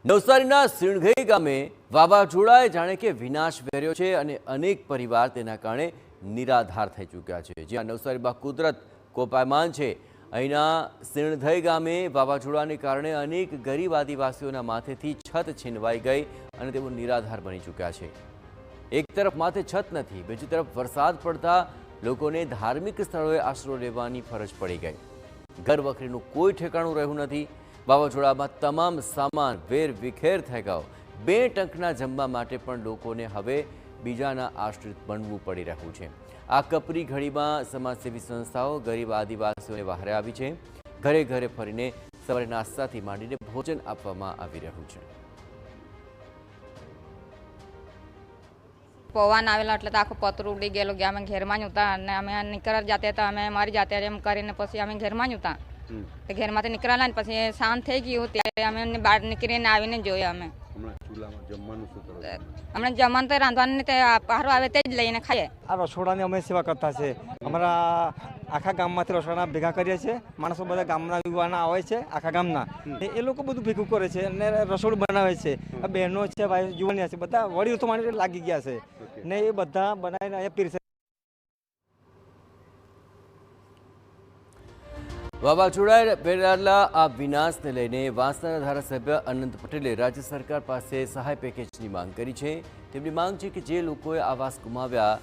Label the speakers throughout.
Speaker 1: નવસારીના સિણઘઈ ગામે વાવાઝોડાએ જાણે કે વિનાશ વેર્યો છે અને અનેક પરિવાર તેના કારણે નિરાધાર થઈ ચૂક્યા છે। જ્યાં નવસારીમાં કુદરત કોપાયમાન છે, અહીંના સિણધઈ ગામે વાવાઝોડાને કારણે અનેક ગરીબ આદિવાસીઓના માથેથી છત છીનવાઈ ગઈ અને તેઓ નિરાધાર બની ચૂક્યા છે। એક તરફ માથે છત નથી, બીજી તરફ વરસાદ પડતા લોકોને ધાર્મિક સ્થળોએ આશરો લેવાની ફરજ પડી ગઈ। ઘર વખરીનું કોઈ ઠેકાણું રહ્યું નથી। વાવાઝોડામાં તમામ સામાન વેર વિખેર થઈ ગયો। 2 ટંકના જમવા માટે પણ લોકોને હવે બીજાના આશ્રિત બનવું પડી રહ્યું છે। આ કપરી ઘડીમાં સમાજસેવી સંસ્થાઓ ગરીબ આદિવાસીઓને વહારે આવી છે। ઘરે ઘરે ફરીને સવારે નાસ્તાથી માંડીને ભોજન આપવામાં આવી રહ્યું છે।
Speaker 2: પવન આવેલો એટલે તો આખું પતરું ઉડી ગયેલું કે અમે ઘેરમાં જ હતા અને અમે નીકળવા જતા હતા, અમે મારી જાતે એમ કરીને પછી અમે ઘરમાં જ હતા। ઘરમાંથી નીકળેલા ને પછી શાંત થઈ ગયું ત્યારે અમે બહાર નીકળીને આવીને જોયા। અમે હમણાં જમવાનું તો રાંધવાનું પહારો આવે તે જ લઈને ખાઈએ।
Speaker 3: આ રસોડાની અમે સેવા કરતા છે। અમારા આખા ગામમાંથી રસોડા ભેગા કરીએ છીએ। માણસો બધા ગામના યુવાના આવે છે, આખા ગામના એ લોકો બધું ભેગું કરે છે અને રસોડું બનાવે છે। આ બહેનો છે, ભાઈ યુવાની છે, બધા વડીલો તો મારી લાગી ગયા છે ને એ બધા બનાવીને અહીંયા પીરસે।
Speaker 1: વાવાઝોડાએ વેરાયેલા આ વિનાશને લઈને વાંસદાના ધારાસભ્ય અનંત પટેલે રાજ્ય સરકાર પાસે સહાય પેકેજની માંગ કરી છે। તેમની માંગ છે કે જે લોકોએ આવાસ ગુમાવ્યા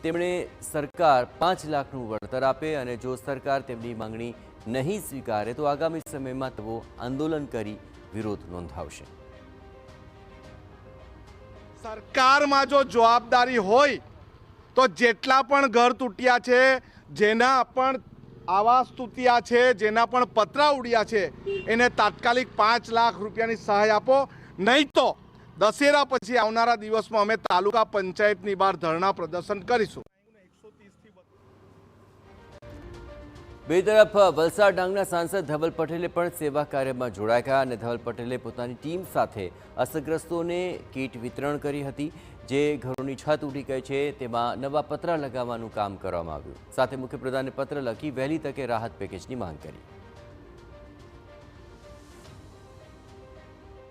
Speaker 1: તેમણે સરકાર 5 લાખનું વળતર આપે અને જો સરકાર તેમની માંગણી નહીં સ્વીકારે તો આગામી સમયમાં તેઓ આંદોલન કરી વિરોધ નોંધાવશે।
Speaker 4: સરકારમાં જો જવાબદારી હોય તો જેટલા પણ ઘર તૂટ્યા છે, જેના પણ આવાસ તૂટ્યા છે, જેના પણ પતરા ઉડ્યા છે, એને તાત્કાલિક 5 લાખ રૂપિયાની સહાય આપો। નહીં તો દશેરા પછી આવનારા દિવસમાં અમે તાલુકા પંચાયતની બહાર ધરણા પ્રદર્શન કરીશું।
Speaker 1: બે તરફ વલસાડ ડાંગના સાંસદ ધવલ પટેલે પણ સેવા કાર્યમાં જોડાયા અને ધવલ પટેલે પોતાની ટીમ સાથે અસરગ્રસ્તોને કીટ વિતરણ કરી હતી। જે ઘરોની છત ઉડી ગઈ છે તેમાં નવા પતરા લગાવવાનું કામ કરવામાં આવ્યું। સાથે મુખ્યપ્રધાનને પત્ર લખી વહેલી તકે રાહત પેકેજની માંગ કરી।